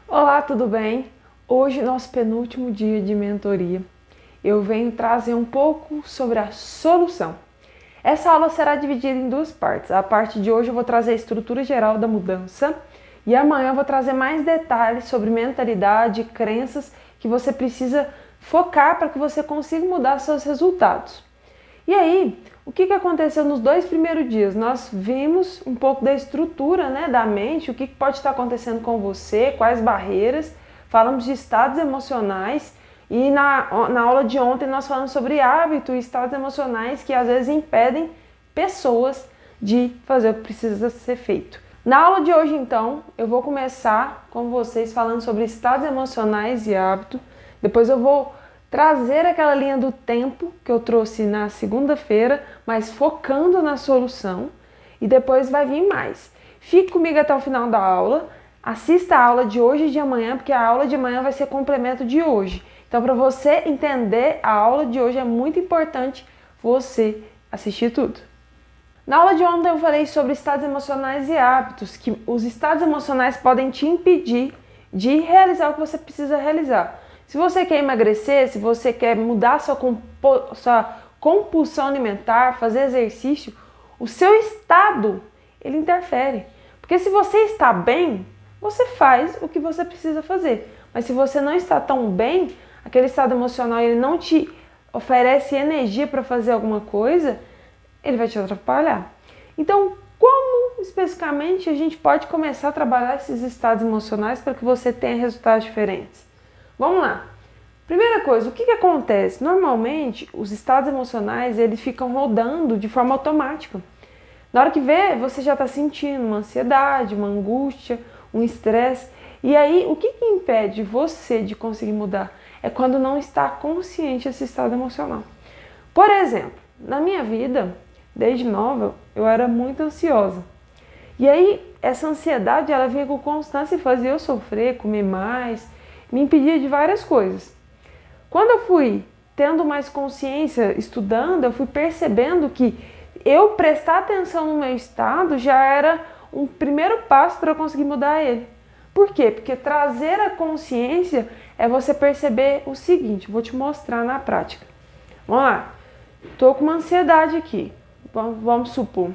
Olá, tudo bem? Hoje, nosso penúltimo dia de mentoria, eu venho trazer um pouco sobre a solução. Essa aula será dividida em duas partes. A parte de hoje eu vou trazer a estrutura geral da mudança e amanhã eu vou trazer mais detalhes sobre mentalidade e crenças que você precisa focar para que você consiga mudar seus resultados. E aí, o que aconteceu nos 2 primeiros dias? Nós vimos um pouco da estrutura, da mente, o que pode estar acontecendo com você, quais barreiras, falamos de estados emocionais e na aula de ontem nós falamos sobre hábitos e estados emocionais que às vezes impedem pessoas de fazer o que precisa ser feito. Na aula de hoje, então, eu vou começar com vocês falando sobre estados emocionais e hábitos, depois eu vou trazer aquela linha do tempo que eu trouxe na segunda-feira, mas focando na solução, e depois vai vir mais. Fique comigo até o final da aula, assista a aula de hoje e de amanhã, porque a aula de amanhã vai ser complemento de hoje. Então, para você entender a aula de hoje, é muito importante você assistir tudo. Na aula de ontem eu falei sobre estados emocionais e hábitos, que os estados emocionais podem te impedir de realizar o que você precisa realizar. Se você quer emagrecer, se você quer mudar sua compulsão alimentar, fazer exercício, o seu estado, ele interfere. Porque se você está bem, você faz o que você precisa fazer. Mas se você não está tão bem, aquele estado emocional ele não te oferece energia para fazer alguma coisa, ele vai te atrapalhar. Então, como especificamente a gente pode começar a trabalhar esses estados emocionais para que você tenha resultados diferentes? Vamos lá. Primeira coisa, o que acontece? Normalmente, os estados emocionais, eles ficam rodando de forma automática. Na hora que vê, você já está sentindo uma ansiedade, uma angústia, um estresse. E aí, o que impede você de conseguir mudar? É quando não está consciente desse estado emocional. Por exemplo, na minha vida, desde nova, eu era muito ansiosa. E aí, essa ansiedade, ela vinha com constância e fazia eu sofrer, comer mais, me impedia de várias coisas. Quando eu fui tendo mais consciência, estudando, eu fui percebendo que eu prestar atenção no meu estado já era um primeiro passo para eu conseguir mudar ele. Por quê? Porque trazer a consciência é você perceber o seguinte, vou te mostrar na prática. Vamos lá, estou com uma ansiedade aqui, vamos supor.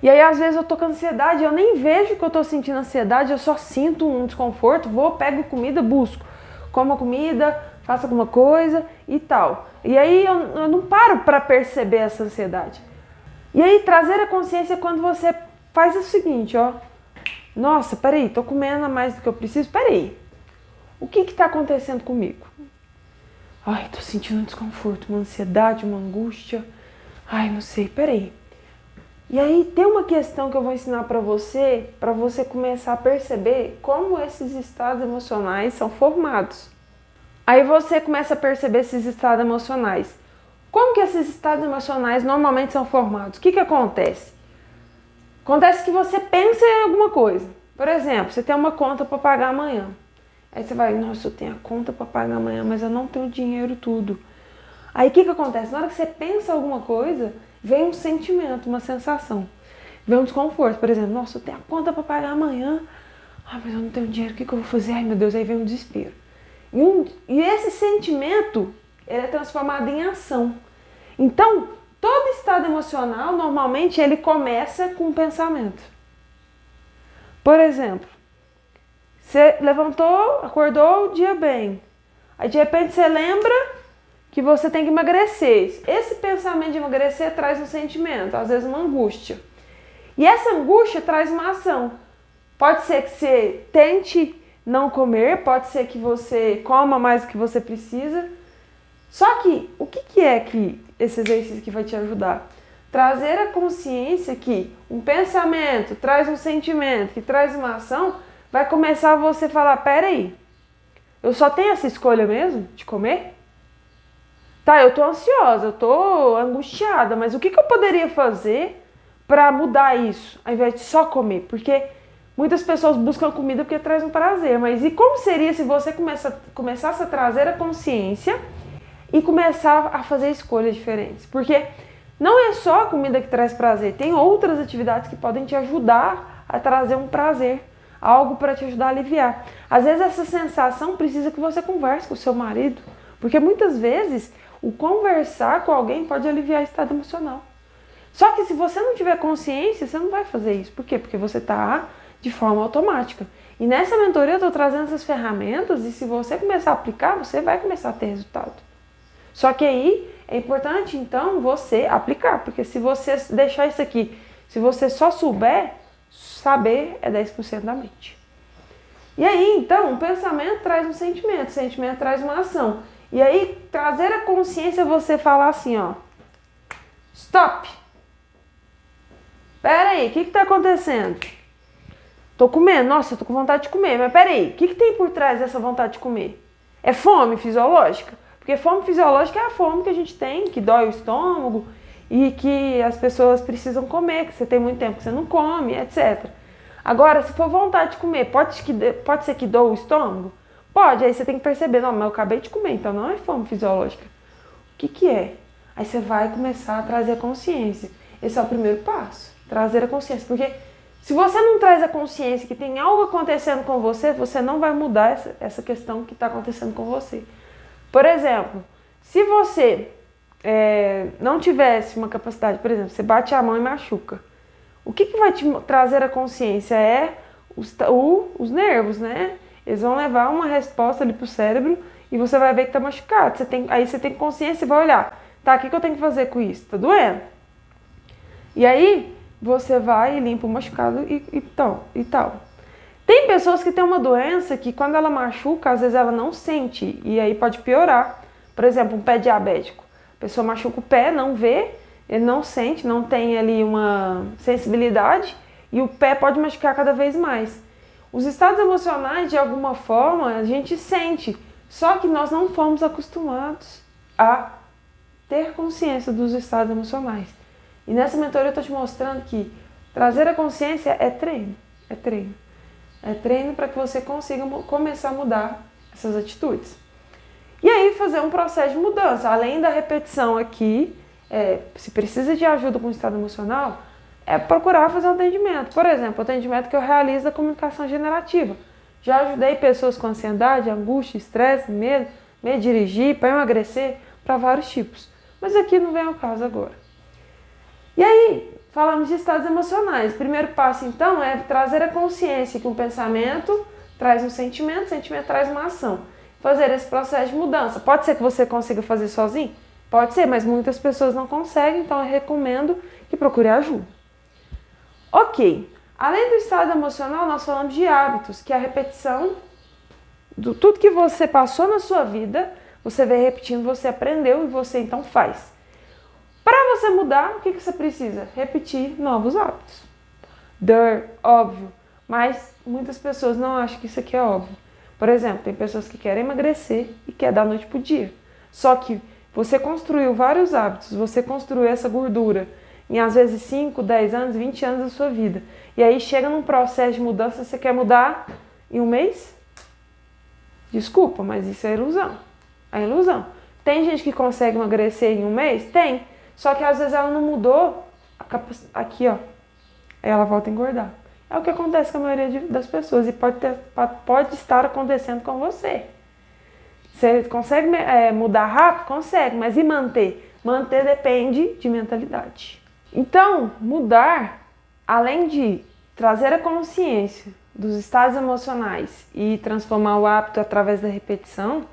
E aí, às vezes, eu tô com ansiedade, eu nem vejo que eu tô sentindo ansiedade, eu só sinto um desconforto, pego comida, busco. Como a comida, faço alguma coisa e tal. E aí, eu não paro para perceber essa ansiedade. E aí, trazer a consciência é quando você faz o seguinte, ó. Nossa, peraí, tô comendo a mais do que eu preciso, peraí. O que tá acontecendo comigo? Ai, tô sentindo um desconforto, uma ansiedade, uma angústia. Ai, não sei, peraí. E aí tem uma questão que eu vou ensinar para você começar a perceber como esses estados emocionais são formados. Aí você começa a perceber esses estados emocionais. Como que esses estados emocionais normalmente são formados? O que acontece? Acontece que você pensa em alguma coisa. Por exemplo, você tem uma conta para pagar amanhã. Aí você vai, nossa, eu tenho a conta para pagar amanhã, mas eu não tenho dinheiro tudo. Aí o que acontece? Na hora que você pensa alguma coisa, vem um sentimento, uma sensação. Vem um desconforto, por exemplo, nossa, eu tenho a conta para pagar amanhã, mas eu não tenho dinheiro, o que eu vou fazer? Ai meu Deus, aí vem um desespero. E esse sentimento, ele é transformado em ação. Então, todo estado emocional, normalmente, ele começa com um pensamento. Por exemplo, você levantou, acordou o dia bem, aí de repente você lembra que você tem que emagrecer. Esse pensamento de emagrecer traz um sentimento, às vezes uma angústia. E essa angústia traz uma ação. Pode ser que você tente não comer, pode ser que você coma mais do que você precisa. Só que, o que é que esse exercício que vai te ajudar? Trazer a consciência que um pensamento traz um sentimento, que traz uma ação, vai começar você falar, peraí, eu só tenho essa escolha mesmo de comer? Tá, eu tô ansiosa, eu tô angustiada, mas o que eu poderia fazer para mudar isso, ao invés de só comer? Porque muitas pessoas buscam comida porque traz um prazer, mas e como seria se você começasse a trazer a consciência e começar a fazer escolhas diferentes? Porque não é só a comida que traz prazer, tem outras atividades que podem te ajudar a trazer um prazer, algo para te ajudar a aliviar. Às vezes essa sensação precisa que você converse com o seu marido, porque muitas vezes o conversar com alguém pode aliviar o estado emocional. Só que se você não tiver consciência, você não vai fazer isso. Por quê? Porque você está de forma automática. E nessa mentoria eu estou trazendo essas ferramentas e se você começar a aplicar, você vai começar a ter resultado. Só que aí é importante então você aplicar, porque se você deixar isso aqui, se você só souber, saber é 10% da mente. E aí então o pensamento traz um sentimento, o sentimento traz uma ação. E aí trazer a consciência é você falar assim, ó, stop! Pera aí, o que está acontecendo? Tô comendo, nossa, eu tô com vontade de comer, mas peraí, o que tem por trás dessa vontade de comer? É fome fisiológica? Porque fome fisiológica é a fome que a gente tem, que dói o estômago e que as pessoas precisam comer, que você tem muito tempo que você não come, etc. Agora, se for vontade de comer, pode ser que doa o estômago? Pode, aí você tem que perceber, não, mas eu acabei de comer, então não é fome fisiológica. O que é? Aí você vai começar a trazer a consciência. Esse é o primeiro passo, trazer a consciência, porque se você não traz a consciência que tem algo acontecendo com você, você não vai mudar essa questão que está acontecendo com você. Por exemplo, se você não tivesse uma capacidade, por exemplo, você bate a mão e machuca, o que vai te trazer a consciência é os nervos, né? Eles vão levar uma resposta ali para o cérebro e você vai ver que está machucado. Aí você tem consciência e vai olhar, tá, o que eu tenho que fazer com isso? Tá doendo? E aí você vai e limpa o machucado e tal. Tem pessoas que têm uma doença que quando ela machuca, às vezes ela não sente e aí pode piorar. Por exemplo, um pé diabético. A pessoa machuca o pé, não vê, ele não sente, não tem ali uma sensibilidade e o pé pode machucar cada vez mais. Os estados emocionais, de alguma forma, a gente sente, só que nós não fomos acostumados a ter consciência dos estados emocionais. E nessa mentoria eu estou te mostrando que trazer a consciência é treino, é treino. É treino para que você consiga começar a mudar essas atitudes. E aí fazer um processo de mudança. Além da repetição aqui, se precisa de ajuda com o estado emocional, é procurar fazer um atendimento. Por exemplo, o atendimento que eu realizo da comunicação generativa. Já ajudei pessoas com ansiedade, angústia, estresse, medo de dirigir, para emagrecer, para vários tipos. Mas aqui não vem ao caso agora. E aí, falamos de estados emocionais. O primeiro passo, então, é trazer a consciência que um pensamento traz um sentimento, o sentimento traz uma ação. Fazer esse processo de mudança. Pode ser que você consiga fazer sozinho? Pode ser, mas muitas pessoas não conseguem, então eu recomendo que procure ajuda. Ok. Além do estado emocional, nós falamos de hábitos, que é a repetição de tudo que você passou na sua vida, você vem repetindo, você aprendeu e você então faz. Para você mudar, o que você precisa? Repetir novos hábitos. Óbvio. Mas muitas pessoas não acham que isso aqui é óbvio. Por exemplo, tem pessoas que querem emagrecer e querem da noite para o dia. Só que você construiu vários hábitos, você construiu essa gordura em às vezes 5, 10 anos, 20 anos da sua vida. E aí chega num processo de mudança, você quer mudar em um mês? Desculpa, mas isso é ilusão. É ilusão. Tem gente que consegue emagrecer em um mês? Tem. Só que às vezes ela não mudou, aqui ó, ela volta a engordar. É o que acontece com a maioria das pessoas e pode estar acontecendo com você. Você consegue mudar rápido? Consegue, mas e manter? Manter depende de mentalidade. Então, mudar, além de trazer a consciência dos estados emocionais e transformar o hábito através da repetição,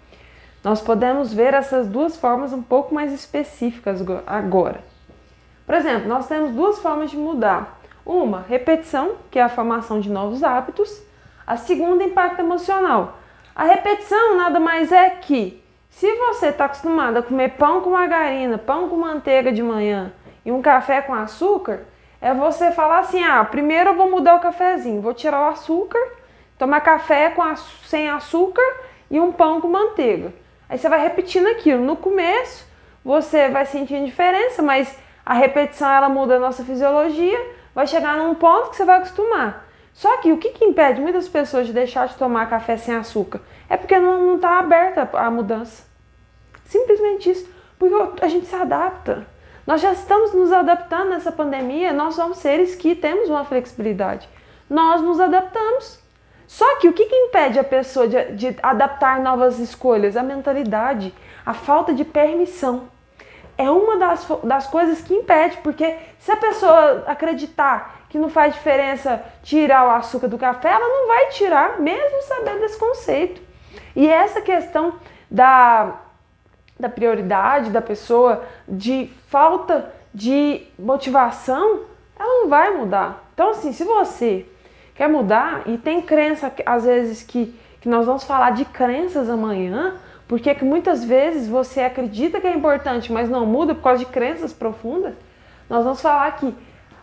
nós podemos ver essas duas formas um pouco mais específicas agora. Por exemplo, nós temos duas formas de mudar. Uma, repetição, que é a formação de novos hábitos. A segunda, impacto emocional. A repetição nada mais é que, se você está acostumado a comer pão com margarina, pão com manteiga de manhã e um café com açúcar, é você falar assim, primeiro eu vou mudar o cafezinho, vou tirar o açúcar, tomar café sem açúcar e um pão com manteiga. Aí você vai repetindo aquilo. No começo, você vai sentindo diferença, mas a repetição ela muda a nossa fisiologia, vai chegar num ponto que você vai acostumar. Só que o que impede muitas pessoas de deixar de tomar café sem açúcar? É porque não está aberta a mudança. Simplesmente isso. Porque a gente se adapta. Nós já estamos nos adaptando nessa pandemia, nós somos seres que temos uma flexibilidade. Nós nos adaptamos. Só que o que impede a pessoa de adaptar novas escolhas? A mentalidade, a falta de permissão. É uma das coisas que impede, porque se a pessoa acreditar que não faz diferença tirar o açúcar do café, ela não vai tirar, mesmo sabendo desse conceito. E essa questão da prioridade da pessoa, de falta de motivação, ela não vai mudar. Então, assim, se você quer mudar, e tem crença, às vezes, que nós vamos falar de crenças amanhã, porque que muitas vezes você acredita que é importante, mas não muda por causa de crenças profundas, nós vamos falar que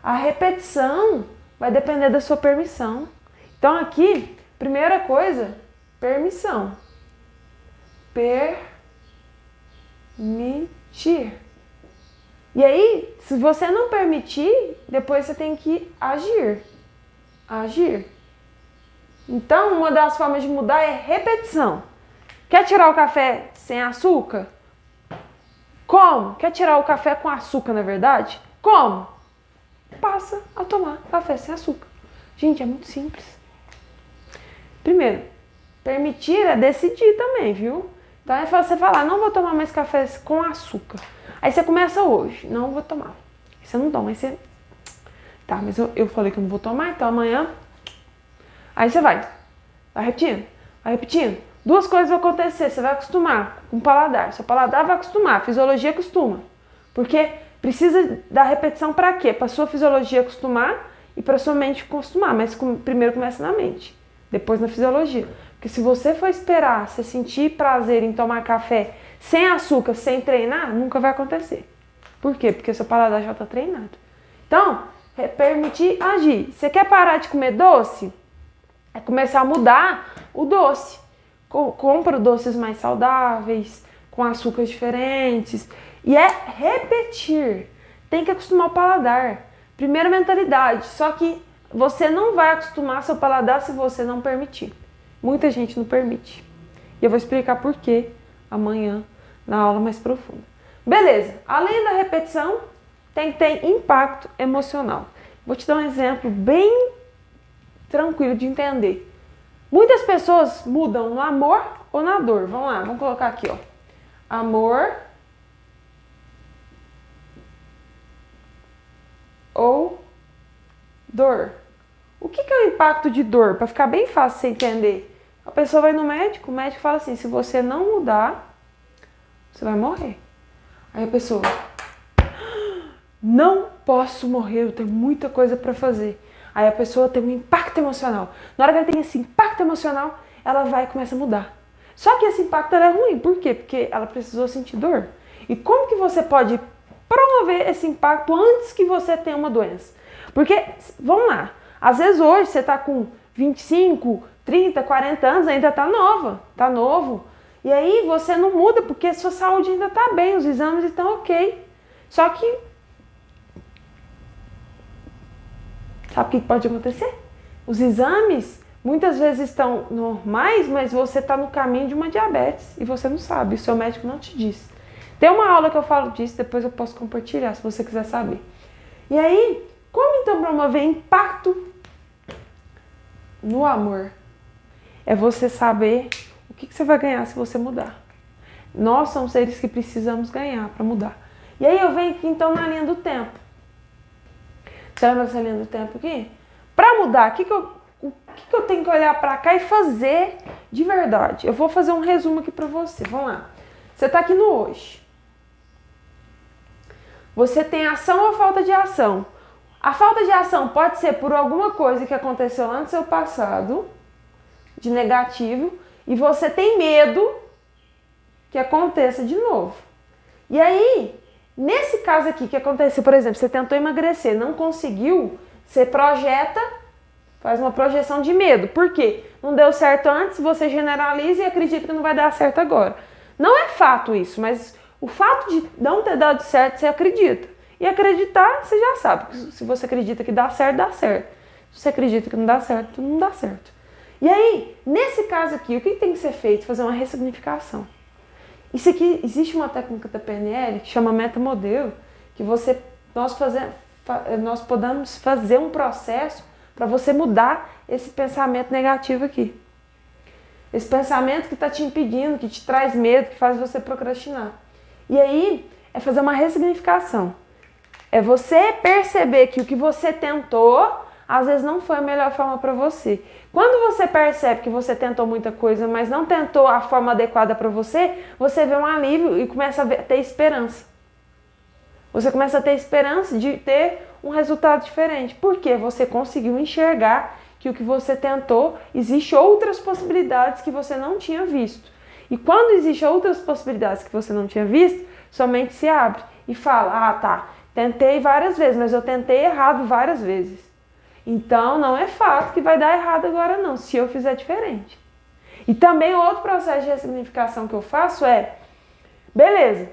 a repetição vai depender da sua permissão. Então aqui, primeira coisa, permissão. Permitir. E aí, se você não permitir, depois você tem que agir. Agir. Então, uma das formas de mudar é repetição. Quer tirar o café sem açúcar? Como? Quer tirar o café com açúcar, na verdade? Como? Passa a tomar café sem açúcar. Gente, é muito simples. Primeiro, permitir é decidir também, viu? Então é você falar, não vou tomar mais café com açúcar. Aí você começa hoje, não vou tomar. Aí você não toma, aí você... Tá, mas eu falei que eu não vou tomar, então amanhã... Aí você vai repetindo, vai repetindo. Duas coisas vão acontecer, você vai acostumar com o paladar. Seu paladar vai acostumar, a fisiologia acostuma. Porque precisa da repetição para quê? Para sua fisiologia acostumar e para sua mente acostumar. Mas primeiro começa na mente, depois na fisiologia. Porque se você for esperar, você sentir prazer em tomar café sem açúcar, sem treinar, nunca vai acontecer. Por quê? Porque seu paladar já está treinado. Então, é permitir agir. Você quer parar de comer doce? É começar a mudar o doce. Compra doces mais saudáveis, com açúcares diferentes. E é repetir. Tem que acostumar o paladar. Primeira mentalidade. Só que você não vai acostumar seu paladar se você não permitir. Muita gente não permite. E eu vou explicar por quê amanhã na aula mais profunda. Beleza. Além da repetição, tem que ter impacto emocional. Vou te dar um exemplo bem tranquilo de entender. Muitas pessoas mudam no amor ou na dor. Vamos lá, vamos colocar aqui, ó. Amor ou dor. O que é o impacto de dor? Para ficar bem fácil você entender. A pessoa vai no médico, o médico fala assim, se você não mudar, você vai morrer. Aí a pessoa, não posso morrer, eu tenho muita coisa para fazer. Aí a pessoa tem um impacto emocional. Na hora que ela tem esse impacto emocional, ela vai e começa a mudar. Só que esse impacto é ruim. Por quê? Porque ela precisou sentir dor. E como que você pode promover esse impacto antes que você tenha uma doença? Porque, vamos lá, às vezes hoje você está com 25, 30, 40 anos, ainda está nova, está novo. E aí você não muda porque sua saúde ainda está bem, os exames estão ok. Só que sabe o que pode acontecer? Os exames muitas vezes estão normais, mas você está no caminho de uma diabetes e você não sabe, o seu médico não te diz. Tem uma aula que eu falo disso, depois eu posso compartilhar se você quiser saber. E aí, como então promover impacto no amor? É você saber o que você vai ganhar se você mudar. Nós somos seres que precisamos ganhar para mudar. E aí eu venho aqui então na linha do tempo. Você lembra essa linha do tempo aqui? Para mudar, o que eu tenho que olhar para cá e fazer de verdade? Eu vou fazer um resumo aqui para você. Vamos lá. Você está aqui no hoje. Você tem ação ou falta de ação? A falta de ação pode ser por alguma coisa que aconteceu lá no seu passado, de negativo, e você tem medo que aconteça de novo. E aí, nesse caso aqui que aconteceu, por exemplo, você tentou emagrecer, não conseguiu, você projeta, faz uma projeção de medo. Por quê? Não deu certo antes, você generaliza e acredita que não vai dar certo agora. Não é fato isso, mas o fato de não ter dado certo, você acredita. E acreditar, você já sabe. Se você acredita que dá certo, dá certo. Se você acredita que não dá certo, não dá certo. E aí, nesse caso aqui, o que tem que ser feito? Fazer uma ressignificação. Isso aqui, existe uma técnica da PNL que chama metamodelo, que nós podemos fazer um processo para você mudar esse pensamento negativo aqui. Esse pensamento que está te impedindo, que te traz medo, que faz você procrastinar. E aí é fazer uma ressignificação. É você perceber que o que você tentou, às vezes não foi a melhor forma para você. Quando você percebe que você tentou muita coisa, mas não tentou a forma adequada para você, você vê um alívio e começa a ter esperança. Você começa a ter esperança de ter um resultado diferente. Porque você conseguiu enxergar que o que você tentou, existe outras possibilidades que você não tinha visto. E quando existem outras possibilidades que você não tinha visto, sua mente se abre e fala, ah tá, tentei várias vezes, mas eu tentei errado várias vezes. Então não é fato que vai dar errado agora não, se eu fizer diferente. E também outro processo de ressignificação que eu faço é, beleza,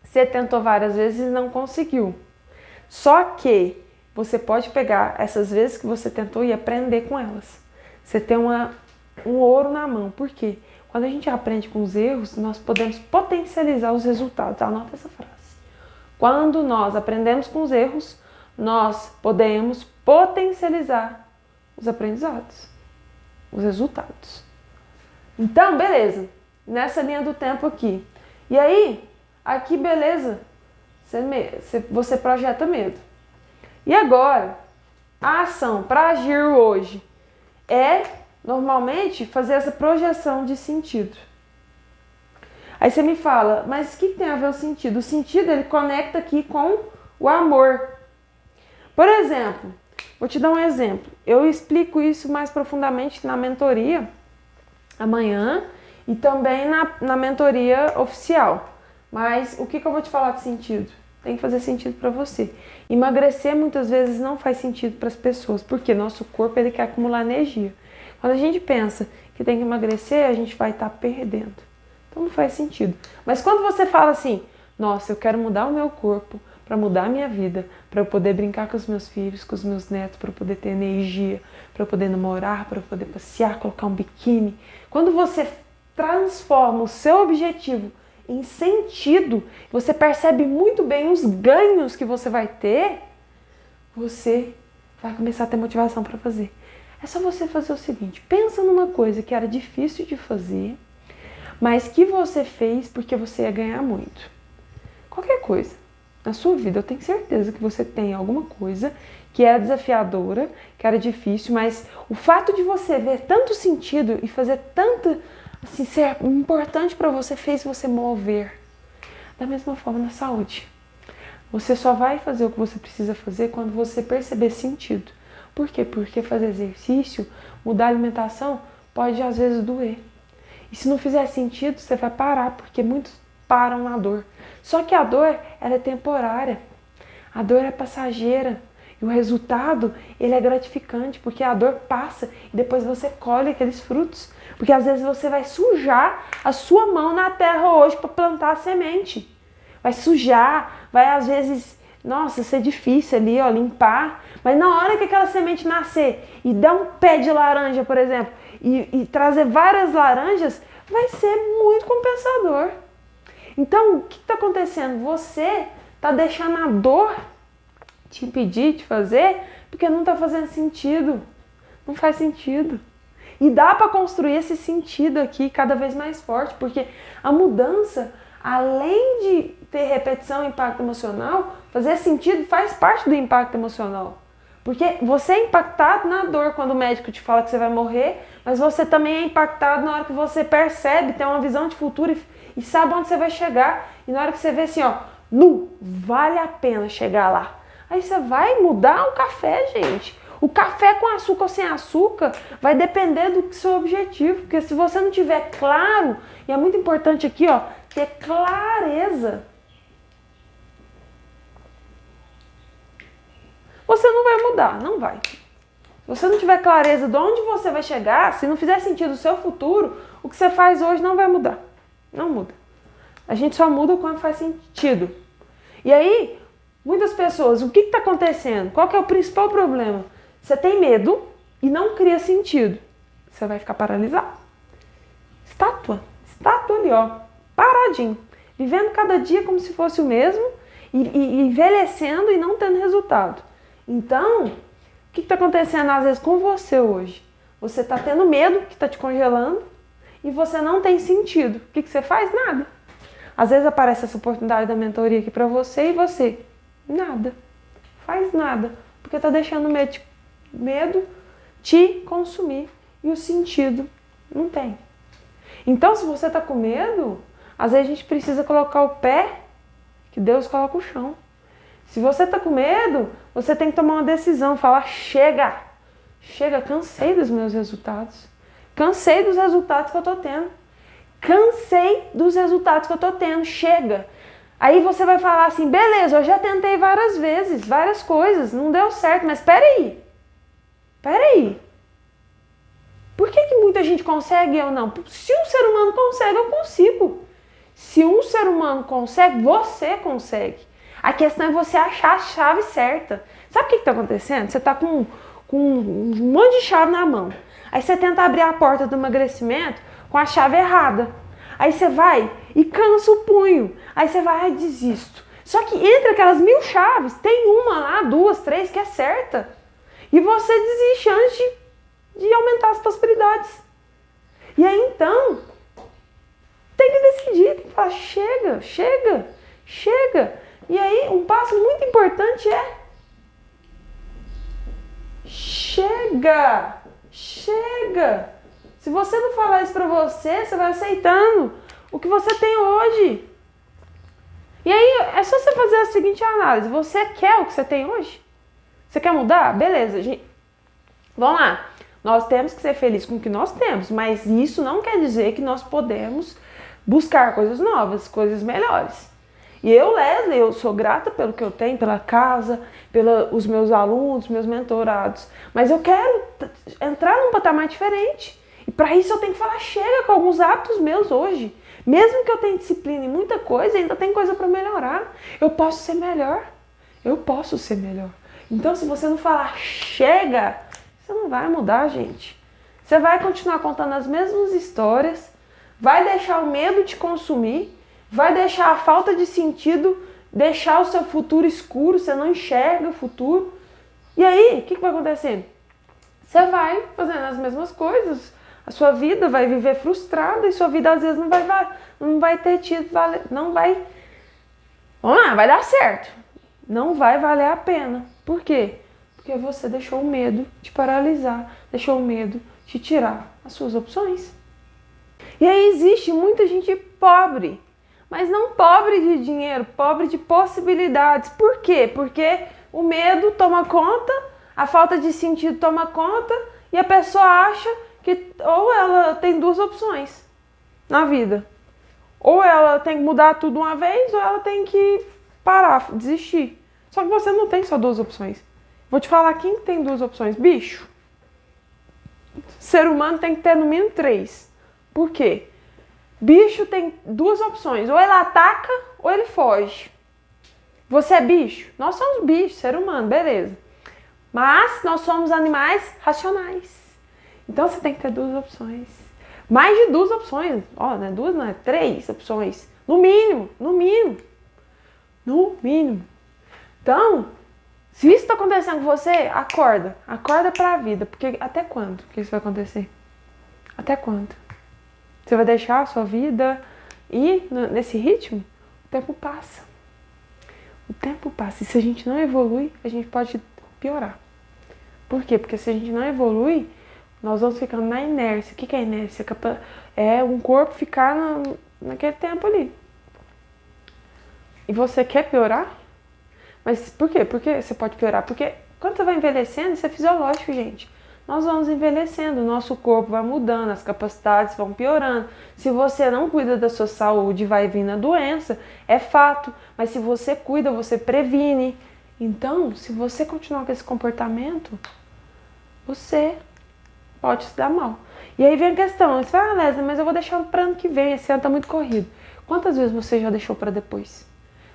você tentou várias vezes e não conseguiu. Só que você pode pegar essas vezes que você tentou e aprender com elas. Você tem um ouro na mão. Por quê? Quando a gente aprende com os erros, nós podemos potencializar os resultados. Anota essa frase. Quando nós aprendemos com os erros, nós podemos potencializar os aprendizados, os resultados. Então, beleza. Nessa linha do tempo aqui. E aí, aqui, beleza. Você projeta medo. E agora, a ação para agir hoje é, normalmente, fazer essa projeção de sentido. Aí você me fala, mas o que tem a ver o sentido? O sentido, ele conecta aqui com o amor. Por exemplo, vou te dar um exemplo. Eu explico isso mais profundamente na mentoria amanhã e também na mentoria oficial. Mas o que eu vou te falar de sentido? Tem que fazer sentido para você. Emagrecer muitas vezes não faz sentido para as pessoas, porque nosso corpo ele quer acumular energia. Quando a gente pensa que tem que emagrecer, a gente vai estar perdendo. Então não faz sentido. Mas quando você fala assim, nossa, eu quero mudar o meu corpo para mudar a minha vida, para eu poder brincar com os meus filhos, com os meus netos, para eu poder ter energia, para eu poder namorar, para eu poder passear, colocar um biquíni. Quando você transforma o seu objetivo em sentido, você percebe muito bem os ganhos que você vai ter, você vai começar a ter motivação para fazer. É só você fazer o seguinte, pensa numa coisa que era difícil de fazer, mas que você fez porque você ia ganhar muito. Qualquer coisa na sua vida, eu tenho certeza que você tem alguma coisa que era desafiadora, que era difícil, mas o fato de você ver tanto sentido e fazer tanto assim, ser importante para você fez você mover. Da mesma forma na saúde. Você só vai fazer o que você precisa fazer quando você perceber sentido. Por quê? Porque fazer exercício, mudar a alimentação, pode às vezes doer. E se não fizer sentido, você vai parar, porque muitos param na dor. Só que a dor, ela é temporária. A dor é passageira. E o resultado, ele é gratificante, porque a dor passa e depois você colhe aqueles frutos. Porque às vezes você vai sujar a sua mão na terra hoje para plantar a semente. Vai sujar, vai às vezes, nossa, ser difícil ali, ó, limpar. Mas na hora que aquela semente nascer e dar um pé de laranja, por exemplo, e trazer várias laranjas, vai ser muito compensador. Então, o que está acontecendo? Você está deixando a dor te impedir de fazer porque não está fazendo sentido. Não faz sentido. E dá para construir esse sentido aqui cada vez mais forte, porque a mudança, além de ter repetição e impacto emocional, fazer sentido faz parte do impacto emocional. Porque você é impactado na dor quando o médico te fala que você vai morrer, mas você também é impactado na hora que você percebe, tem uma visão de futuro e sabe onde você vai chegar. E na hora que você vê assim, ó, vale a pena chegar lá. Aí você vai mudar o café, gente. O café com açúcar ou sem açúcar vai depender do seu objetivo. Porque se você não tiver claro, e é muito importante aqui, ó, ter clareza, você não vai mudar, não vai. Se você não tiver clareza de onde você vai chegar, se não fizer sentido o seu futuro, o que você faz hoje não vai mudar. Não muda. A gente só muda quando faz sentido. E aí, muitas pessoas, o que está acontecendo? Qual que é o principal problema? Você tem medo e não cria sentido. Você vai ficar paralisado. Estátua ali, ó, paradinho. Vivendo cada dia como se fosse o mesmo e envelhecendo e não tendo resultado. Então, que está acontecendo às vezes com você hoje? Você está tendo medo, que está te congelando, e você não tem sentido. O que você faz? Nada. Às vezes aparece essa oportunidade da mentoria aqui para você e você, nada. Faz nada. Porque está deixando o medo te consumir e o sentido não tem. Então, se você está com medo, às vezes a gente precisa colocar o pé, que Deus coloca o chão. Se você está com medo, você tem que tomar uma decisão, falar, chega, cansei dos meus resultados. Cansei dos resultados que eu estou tendo. Cansei dos resultados que eu estou tendo, chega. Aí você vai falar assim, beleza, eu já tentei várias vezes, várias coisas, não deu certo, mas peraí. Por que muita gente consegue e eu não? Se um ser humano consegue, eu consigo. Se um ser humano consegue, você consegue. A questão é você achar a chave certa. Sabe o que está acontecendo? Você está com um monte de chave na mão. Aí você tenta abrir a porta do emagrecimento com a chave errada. Aí você vai e cansa o punho. Aí você vai, desisto. Só que entre aquelas 1000 chaves, tem uma lá, 2, 3 que é certa. E você desiste antes de aumentar as possibilidades. E aí então, tem que decidir, tem que falar, chega. E aí um passo muito importante é chega. Se você não falar isso pra você, você vai aceitando o que você tem hoje. E aí é só você fazer a seguinte análise, você quer o que você tem hoje? Você quer mudar? Beleza, gente. Vamos lá. Nós temos que ser felizes com o que nós temos, mas isso não quer dizer que nós podemos buscar coisas novas, coisas melhores. E eu, Leslie, eu sou grata pelo que eu tenho, pela casa, pelos meus alunos, meus mentorados. Mas eu quero entrar num patamar diferente. E para isso eu tenho que falar, chega com alguns hábitos meus hoje. Mesmo que eu tenha disciplina em muita coisa, ainda tem coisa para melhorar. Eu posso ser melhor. Então, se você não falar, chega, você não vai mudar, gente. Você vai continuar contando as mesmas histórias, vai deixar o medo te consumir, vai deixar a falta de sentido, deixar o seu futuro escuro, você não enxerga o futuro. E aí, o que vai acontecer? Você vai fazendo as mesmas coisas, a sua vida vai viver frustrada e sua vida às vezes não vai ter tido, não vai, vamos lá, vai dar certo. Não vai valer a pena. Por quê? Porque você deixou o medo te paralisar, deixou o medo te tirar as suas opções. E aí existe muita gente pobre, mas não pobre de dinheiro, pobre de possibilidades. Por quê? Porque o medo toma conta, a falta de sentido toma conta e a pessoa acha que ou ela tem 2 opções na vida. Ou ela tem que mudar tudo uma vez ou ela tem que parar, desistir. Só que você não tem só 2 opções. Vou te falar quem tem 2 opções. Bicho. Ser humano tem que ter no mínimo 3. Por quê? Bicho tem 2 opções. Ou ele ataca ou ele foge. Você é bicho? Nós somos bichos, ser humano, beleza. Mas nós somos animais racionais. Então você tem que ter 2 opções. Mais de 2 opções. Ó, não é 2, não é 3 opções. No mínimo. Então, se isso está acontecendo com você, acorda para a vida, porque até quando que isso vai acontecer? Até quando? Você vai deixar a sua vida ir nesse ritmo? O tempo passa. E se a gente não evolui, a gente pode piorar. Por quê? Porque se a gente não evolui, nós vamos ficando na inércia. O que é inércia? É um corpo ficar naquele tempo ali. E você quer piorar? Mas por quê? Por que você pode piorar? Porque quando você vai envelhecendo, isso é fisiológico, gente. Nós vamos envelhecendo, o nosso corpo vai mudando, as capacidades vão piorando. Se você não cuida da sua saúde, vai vir a doença, é fato. Mas se você cuida, você previne. Então, se você continuar com esse comportamento, você pode se dar mal. E aí vem a questão, você fala, Leslie, mas eu vou deixar para ano que vem, esse ano tá muito corrido. Quantas vezes você já deixou para depois?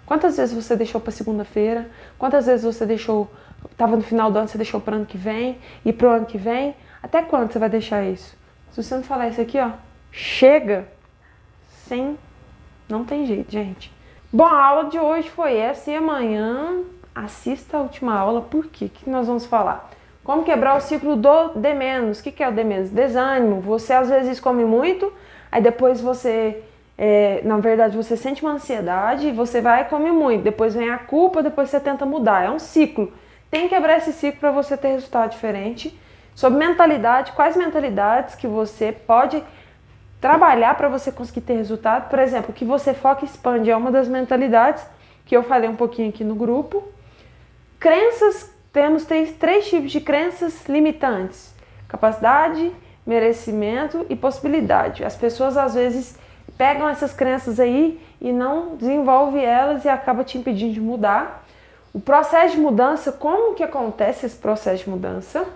Quantas vezes você deixou para segunda-feira? Quantas vezes você deixou, estava no final do ano, você deixou para ano que vem? E para o ano que vem? Até quando você vai deixar isso? Se você não falar isso aqui, ó, chega, não tem jeito, gente. Bom, a aula de hoje foi essa e amanhã assista a última aula. Por quê? O que nós vamos falar? Como quebrar o ciclo do D-. O que é o D-? Desânimo. Você às vezes come muito, aí depois você, na verdade, você sente uma ansiedade, você vai e come muito, depois vem a culpa, depois você tenta mudar. É um ciclo. Tem que quebrar esse ciclo para você ter resultado diferente. Sobre mentalidade, quais mentalidades que você pode trabalhar para você conseguir ter resultado. Por exemplo, o que você foca e expande é uma das mentalidades que eu falei um pouquinho aqui no grupo. Crenças, temos três tipos de crenças limitantes: capacidade, merecimento e possibilidade. As pessoas às vezes pegam essas crenças aí e não desenvolvem elas e acaba te impedindo de mudar. O processo de mudança, como que acontece esse processo de mudança?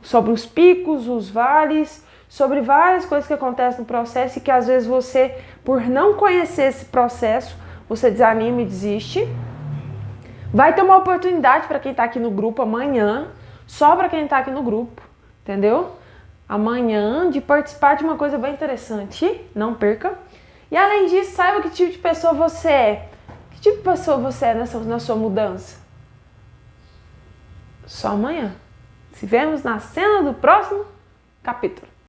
Sobre os picos, os vales, sobre várias coisas que acontecem no processo e que às vezes você, por não conhecer esse processo, você desanima e desiste. Vai ter uma oportunidade para quem está aqui no grupo amanhã, só para quem está aqui no grupo, entendeu? Amanhã, de participar de uma coisa bem interessante, não perca. E além disso, saiba que tipo de pessoa você é. Que tipo de pessoa você é na sua mudança? Só amanhã. Se vemos na cena do próximo capítulo.